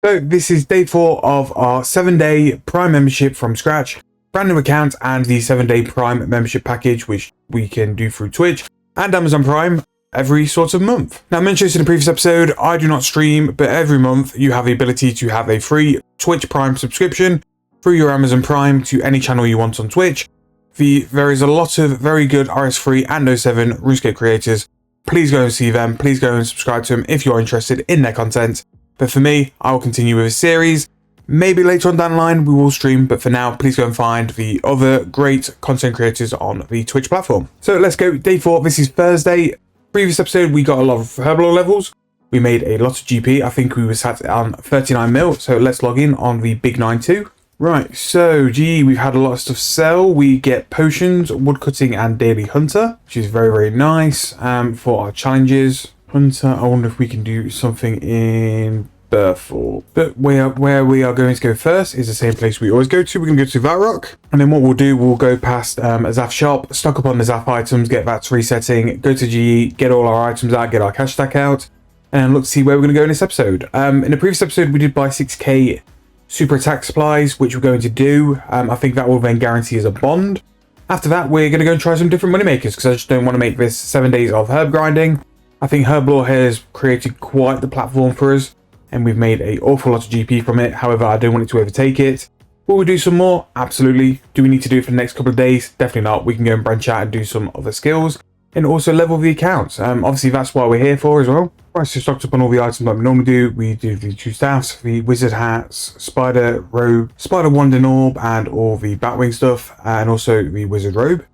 So this is day 4 of our 7-day Prime membership from scratch, brand new account, and the 7-day Prime membership package, which we can do through Twitch and Amazon Prime every sort of month. Now, I mentioned this in a previous episode, I do not stream, but every month you have the ability to have a free Twitch Prime subscription through your Amazon Prime to any channel you want on Twitch. There is a lot of very good RS3 and 07 Runescape creators. Please go and see them. Please go and subscribe to them if you're interested in their content. But for me, I will continue with a series. Maybe later on down the line we will stream, but for now, please go and find the other great content creators on the Twitch platform. So let's go. Day 4. This is Thursday. Previous episode, we got a lot of Herblore levels. We made a lot of GP. I think we were sat on 39 mil. So let's log in on the big 9-2. Right, so we've had a lot of stuff sell. We get potions, woodcutting, and daily hunter, which is very, very nice for our challenges. Hunter, I wonder if we can do something in Burford. But where we are going to go first is the same place we always go to. We're going to go to Vatrock. And then what we'll do, we'll go past a Zaf shop, stock up on the Zaf items, get VATS resetting, go to GE, get all our items out, get our cash stack out, and look to see where we're going to go in this episode. In the previous episode, we did buy 6k super attack supplies, which we're going to do. I think that will then guarantee us a bond. After that, we're going to go and try some different moneymakers, because I just don't want to make this 7 days of herb grinding. I think Herblore has created quite the platform for us, and we've made an awful lot of GP from it. However, I don't want it to overtake it. Will we do some more? Absolutely. Do we need to do it for the next couple of days? Definitely not. We can go and branch out and do some other skills, and also level the accounts. Obviously, that's what we're here for as well. Right, so stocked up on all the items like we normally do. We do the 2 staffs, the wizard hats, spider robe, spider wand and orb, and all the batwing stuff, and also the wizard robe.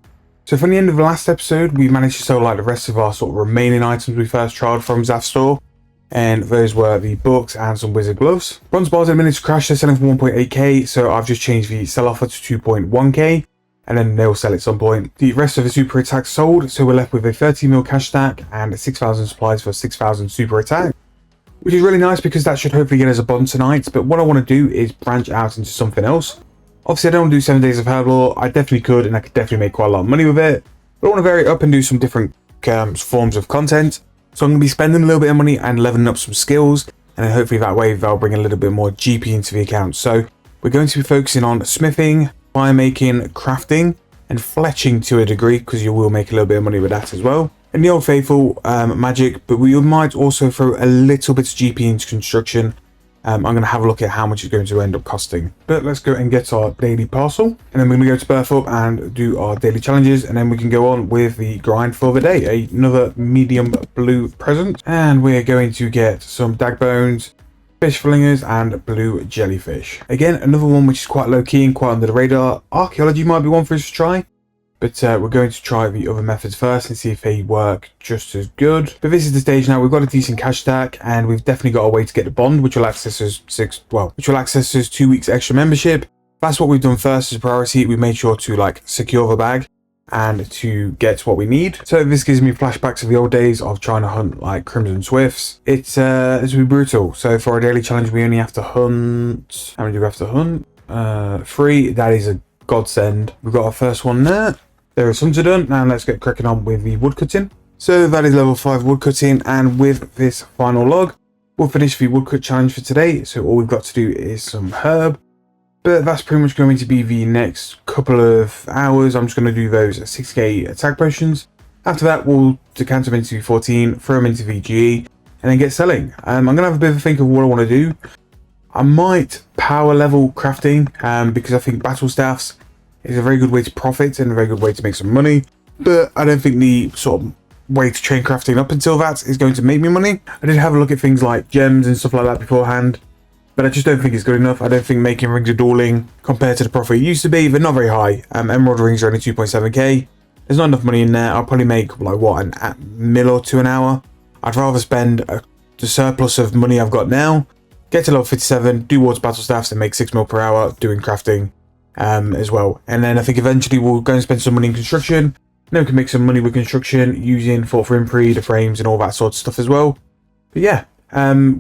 So from the end of the last episode, we managed to sell like the rest of our sort of remaining items we first tried from Zaf store. And those were the books and some wizard gloves. Bronze bars in a minute to crash, they're selling for 1.8k. So I've just changed the sell offer to 2.1k. And then they'll sell at some point. The rest of the super attack sold. So we're left with a 30 mil cash stack and 6,000 supplies for 6,000 super attack. Which is really nice because that should hopefully get us a bond tonight. But what I want to do is branch out into something else. Obviously, I don't want to do 7 days of Herblore. I definitely could, and I could definitely make quite a lot of money with it. But I want to vary it up and do some different forms of content. So I'm going to be spending a little bit of money and leveling up some skills. And then hopefully that way, that'll bring a little bit more GP into the account. So we're going to be focusing on smithing, fire making, crafting, and fletching to a degree, because you will make a little bit of money with that as well. And the old faithful magic, but we might also throw a little bit of GP into construction. I'm going to have a look at how much it's going to end up costing. But let's go and get our daily parcel. And then we're going to go to Burford and do our daily challenges. And then we can go on with the grind for the day. Another medium blue present. And we're going to get some dag bones, fish flingers, and blue jellyfish. Again, another one which is quite low key and quite under the radar. Archaeology might be one for us to try. But we're going to try the other methods first and see if they work just as good. But this is the stage now. We've got a decent cash stack, and we've definitely got a way to get the bond, which will access us 2 weeks extra membership. That's what we've done first as a priority. We made sure to like secure the bag and to get what we need. So this gives me flashbacks of the old days of trying to hunt like Crimson Swifts. It's will be brutal. So for our daily challenge, we only have to hunt. How many do we have to hunt? 3. That is a godsend. We've got our first one there. There is hunter done. Now let's get cracking on with the woodcutting. So that is level 5 woodcutting, and with this final log, we'll finish the woodcut challenge for today. So all we've got to do is some herb. But that's pretty much going to be the next couple of hours. I'm just going to do those 6k attack potions. After that, we'll decant them into 14, throw them into VGE, and then get selling. I'm going to have a bit of a think of what I want to do. I might power level crafting, because I think battle staffs is a very good way to profit and a very good way to make some money. But I don't think the sort of way to train crafting up until that is going to make me money. I did have a look at things like gems and stuff like that beforehand, but I just don't think it's good enough. I don't think making rings of dueling compared to the profit it used to be, they're not very high. Emerald rings are only 2.7k. There's not enough money in there. I'll probably make like what, a mil or 2 an hour. I'd rather spend the surplus of money I've got now, get to level 57, do wards battle staffs, and make 6 mil per hour doing crafting as well. And then I think eventually we'll go and spend some money in construction. Then we can make some money with construction using Fort Frimpri, the frames, and all that sort of stuff as well. But yeah,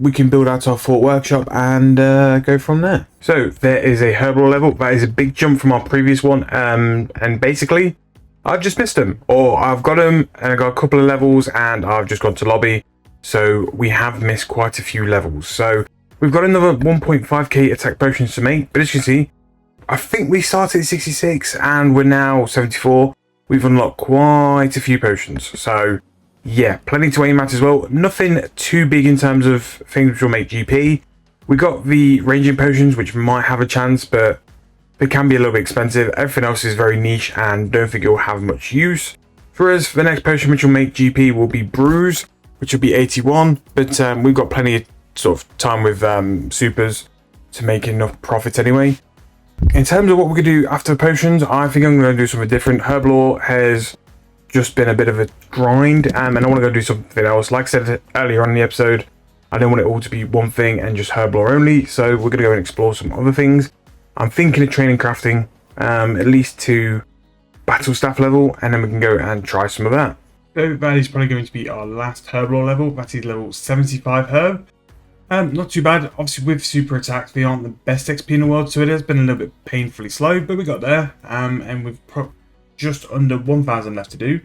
we can build out our Fort Workshop and go from there. So there is a Herblore level. That is a big jump from our previous one. And basically, I've just missed them, or I've got them and I got a couple of levels and I've just gone to lobby. So we have missed quite a few levels. So We've got another 1.5k attack potions to make, but as you can see, I think we started at 66 and we're now 74. We've unlocked quite a few potions, so yeah, plenty to aim at as well. Nothing too big in terms of things which will make GP. We got the ranging potions, which might have a chance, but they can be a little bit expensive. Everything else is very niche and don't think it will have much use. For us, the next potion which will make GP will be Bruise, which will be 81, but we've got plenty of sort of time with supers to make enough profit anyway. In terms of what we're going to do after the potions, I think I'm going to do something different. Herblore has just been a bit of a grind, and I want to go do something else. Like I said earlier on in the episode, I don't want it all to be one thing and just Herblore only, so we're going to go and explore some other things. I'm thinking of training crafting, at least to battle staff level, and then we can go and try some of that. So that is probably going to be our last Herblore level. That is level 75 Herb. Not too bad. Obviously with super attacks, they aren't the best XP in the world, so it has been a little bit painfully slow, but we got there. And we've just under 1,000 left to do.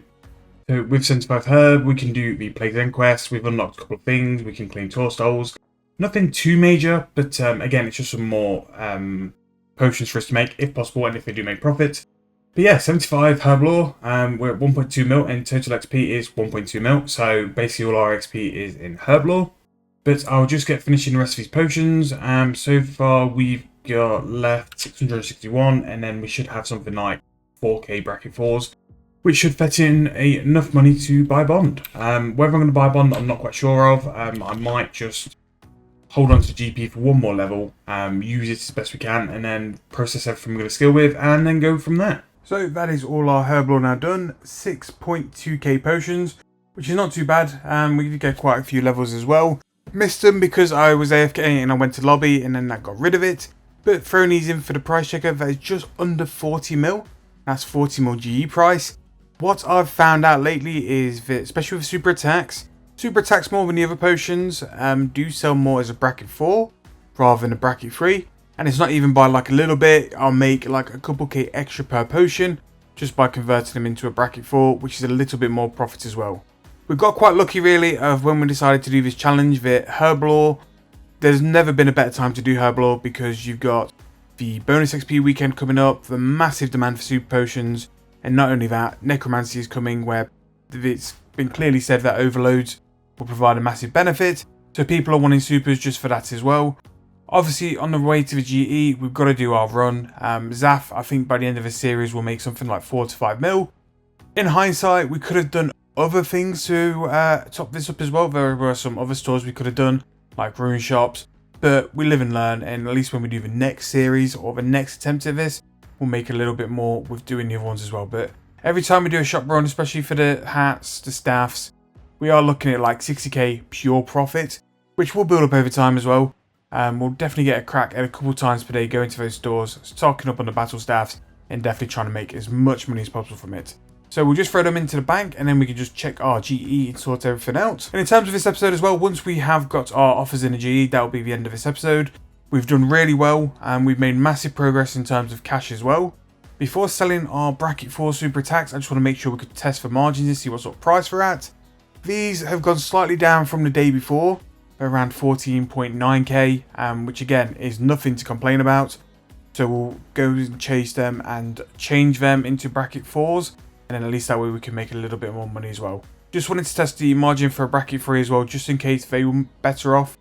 So with 75 Herb, we can do the Plague End quest. We've unlocked a couple of things. We can clean tour stalls. Nothing too major, but again, it's just some more potions for us to make, if possible, and if they do make profit. But yeah, 75 Herblore, we're at 1.2 mil, and total XP is 1.2 mil. So basically all our XP is in Herblore. But I'll just get finishing the rest of these potions. So far we've got left 661, and then we should have something like 4k bracket 4s, which should fetch in enough money to buy bond. Whether I'm going to buy bond, I'm not quite sure of. I might just hold on to GP for one more level, use it as best we can, and then process everything we're going to skill with, and then go from there. So that is all our Herblore now done. 6.2k potions, which is not too bad. We did get quite a few levels as well. Missed them because I was AFK and I went to lobby and then that got rid of it. But throwing these in for the price checker, that is just under 40 mil. That's 40 mil GE price. What I've found out lately is that, especially with super attacks more than the other potions do sell more as a bracket 4 rather than a bracket 3. And it's not even by like a little bit. I'll make like a couple K extra per potion just by converting them into a bracket 4, which is a little bit more profit as well. We got quite lucky really of when we decided to do this challenge that Herblore, there's never been a better time to do Herblore because you've got the bonus XP weekend coming up, the massive demand for super potions, and not only that, Necromancy is coming where it's been clearly said that overloads will provide a massive benefit, so people are wanting supers just for that as well. Obviously on the way to the GE, we've got to do our run. Zaf, I think by the end of the series will make something like 4 to 5 mil. In hindsight, we could have done other things to top this up as well. There were some other stores we could have done, like rune shops, but we live and learn, and at least when we do the next series or the next attempt at this, we'll make a little bit more with doing the other ones as well. But every time we do a shop run, especially for the hats, the staffs, we are looking at like 60k pure profit, which will build up over time as well. We'll definitely get a crack at a couple times per day going to those stores, stocking up on the battle staffs, and definitely trying to make as much money as possible from it. So we'll just throw them into the bank and then we can just check our GE and sort everything out. And in terms of this episode as well, once we have got our offers in a GE, that'll be the end of this episode. We've done really well and we've made massive progress in terms of cash as well. Before selling our bracket 4 super attacks, I just want to make sure we could test for margins and see what sort of price we're at. These have gone slightly down from the day before, around 14.9k, which again is nothing to complain about. So we'll go and chase them and change them into bracket 4s. And then at least that way we can make a little bit more money as well. Just wanted to test the margin for a bracket 3 as well, just in case they were better off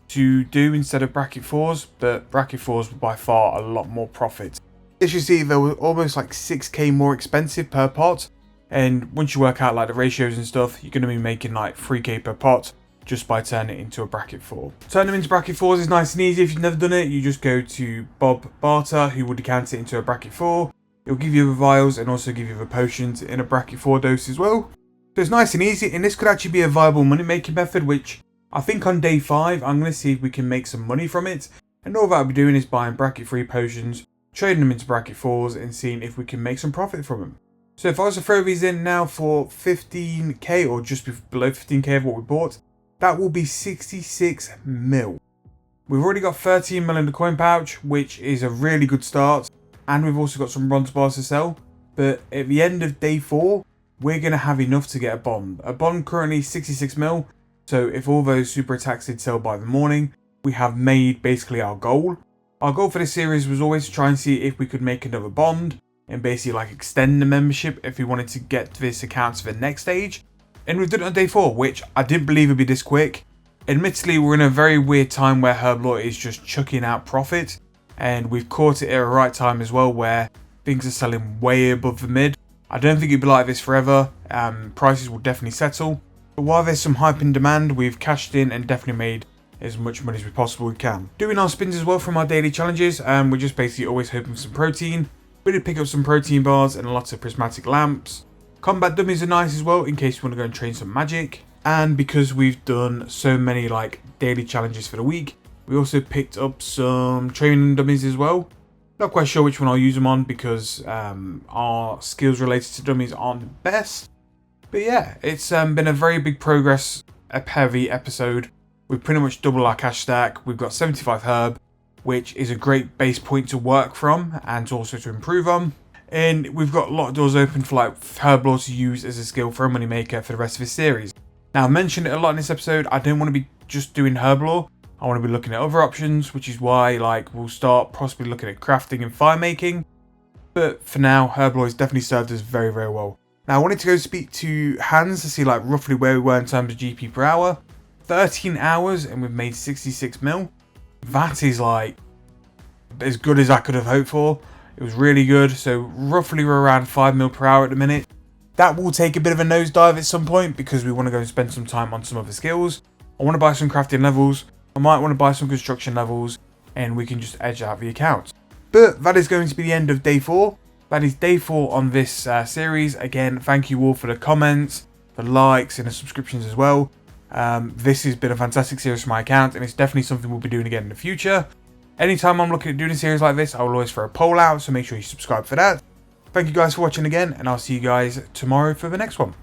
to do instead of bracket 4s. But bracket 4s were by far a lot more profit. As you see, they were almost like 6k more expensive per pot. And once you work out like the ratios and stuff, you're going to be making like 3k per pot just by turning it into a bracket 4. Turning them into bracket 4s is nice and easy. If you've never done it, you just go to Bob Barter, who will decant it into a bracket 4. It'll give you the vials and also give you the potions in a bracket 4 dose as well. So it's nice and easy, and this could actually be a viable money making method, which I think on day 5 I'm going to see if we can make some money from it. And all that I'll be doing is buying bracket 3 potions, trading them into bracket 4s and seeing if we can make some profit from them. So if I was to throw these in now for 15k or just below 15k of what we bought, that will be 66 mil. We've already got 13 mil in the coin pouch, which is a really good start. And we've also got some bronze bars to sell. But at the end of day 4, we're going to have enough to get a bond. A bond currently 66 mil. So if all those super attacks did sell by the morning, we have made basically our goal. Our goal for this series was always to try and see if we could make another bond and basically like extend the membership if we wanted to get this account to the next stage. And we've done it on day 4, which I didn't believe would be this quick. Admittedly, we're in a very weird time where Herblore is just chucking out profit, and we've caught it at a right time as well where things are selling way above the mid. I don't think it'll be like this forever. Prices will definitely settle. But while there's some hype in demand, we've cashed in and definitely made as much money as we possibly can. Doing our spins as well from our daily challenges, we're just basically always hoping for some protein. We did pick up some protein bars and lots of prismatic lamps. Combat dummies are nice as well in case you want to go and train some magic. And because we've done so many like daily challenges for the week, we also picked up some training dummies as well. Not quite sure which one I'll use them on because our skills related to dummies aren't the best. But yeah, it's been a very big progress, a heavy episode. We've pretty much doubled our cash stack. We've got 75 herb, which is a great base point to work from and also to improve on. And we've got a lot of doors open for like Herblore to use as a skill for a money maker for the rest of this series. Now, I mentioned it a lot in this episode. I don't want to be just doing Herblore. I want to be looking at other options, which is why like we'll start possibly looking at crafting and fire making. But for now, Herblore has definitely served us very, very well. Now, I wanted to go speak to Hans to see like roughly where we were in terms of GP per hour. 13 hours and we've made 66 mil. That is like as good as I could have hoped for. It was really good. So roughly we're around 5 mil per hour at the minute. That will take a bit of a nosedive at some point because we want to go and spend some time on some other skills. I want to buy some crafting levels. I might want to buy some construction levels and we can just edge out the account. But that is going to be the end of day 4. That is day 4 on this series. Again, thank you all for the comments, the likes and the subscriptions as well. This has been a fantastic series for my account and it's definitely something we'll be doing again in the future. Anytime I'm looking at doing a series like this, I will always throw a poll out, so make sure you subscribe for that. Thank you guys for watching again, and I'll see you guys tomorrow for the next one.